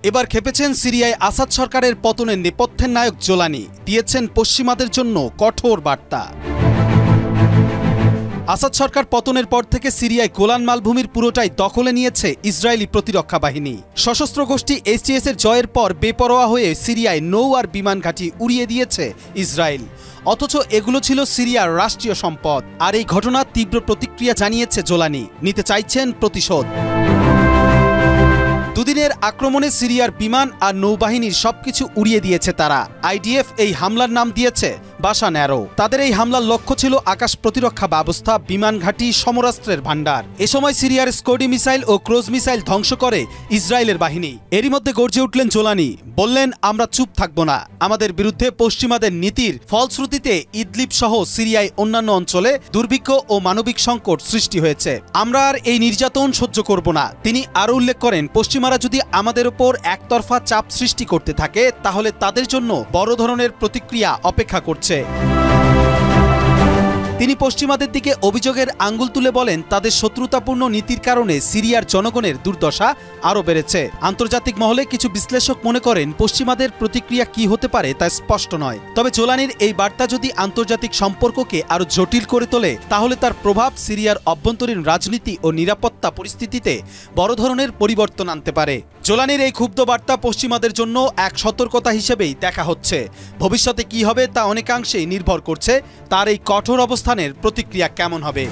এবার খেপেছেন সিরিয়ায় আসাদ সরকারের পতনের নেপথ্যের নায়ক জোলানি, দিয়েছেন পশ্চিমাদের জন্য কঠোর বার্তা। আসাদ সরকার পতনের পর থেকে সিরিয়ায় গোলান মালভূমির পুরোটাই দখলে নিয়েছে ইসরায়েলি প্রতিরক্ষা বাহিনী। সশস্ত্র গোষ্ঠী এইচটিএস এর জয়ের পর বেপরোয়া হয়ে সিরিয়ায় নৌ আর বিমান ঘাঁটি উড়িয়ে দিয়েছে ইসরায়েল, অথচ এগুলো ছিল সিরিয়ার রাষ্ট্রীয় সম্পদ। আর এই ঘটনার তীব্র প্রতিক্রিয়া জানিয়েছে জোলানি, নিতে চাইছেন প্রতিশোধ। দুদিনের আক্রমণে সিরিয়ার বিমান আর নৌবাহিনীর সবকিছু উড়িয়ে দিয়েছে তারা। আইডিএফ এই হামলার নাম দিয়েছে বাশা ন্যারো। তাদের এই হামলার লক্ষ্য ছিল আকাশ প্রতিরক্ষা ব্যবস্থা, বিমান ঘাঁটি, সমরাস্ত্রের ভান্ডার। এ সময় সিরিয়ার স্কোডি মিসাইল ও ক্রুজ মিসাইল ধ্বংস করে ইসরায়েলের বাহিনী। এরই মধ্যে গর্জে উঠলেন জোলানি, বললেন, আমরা চুপ থাকব না। আমাদের বিরুদ্ধে পশ্চিমাদের নীতির ফলশ্রুতিতে ইদলিব সহ সিরিয়ায় অন্যান্য অঞ্চলে দুর্ভিক্ষ ও মানবিক সংকট সৃষ্টি হয়েছে। আমরা আর এই নির্যাতন সহ্য করব না। তিনি আরও উল্লেখ করেন, পশ্চিমারা যদি আমাদের ওপর একতরফা চাপ সৃষ্টি করতে থাকে তাহলে তাদের জন্য বড় ধরনের প্রতিক্রিয়া অপেক্ষা করছে। তিনি পশ্চিমাদের দিকে অভিযোগের আঙ্গুল তুলে বলেন, তাদের শত্রুতাপূর্ণ নীতির কারণে সিরিয়ার জনগণের দুর্দশা আরও বেড়েছে। আন্তর্জাতিক মহলে কিছু বিশ্লেষক মনে করেন, পশ্চিমাদের প্রতিক্রিয়া কি হতে পারে তা স্পষ্ট নয়। তবে জোলানির এই বার্তা যদি আন্তর্জাতিক সম্পর্ককে আরও জটিল করে তোলে তাহলে তার প্রভাব সিরিয়ার অভ্যন্তরীণ রাজনীতি ও নিরাপত্তা পরিস্থিতিতে বড় ধরনের পরিবর্তন আনতে পারে। জোলানির এই ক্ষুব্ধ বার্তা পশ্চিমাদের জন্য এক সতর্কতা হিসেবেই দেখা হচ্ছে। ভবিষ্যতে কি হবে তা অনেকাংশেই নির্ভর করছে তার এই কঠোর অবস্থানের প্রতিক্রিয়া কেমন হবে।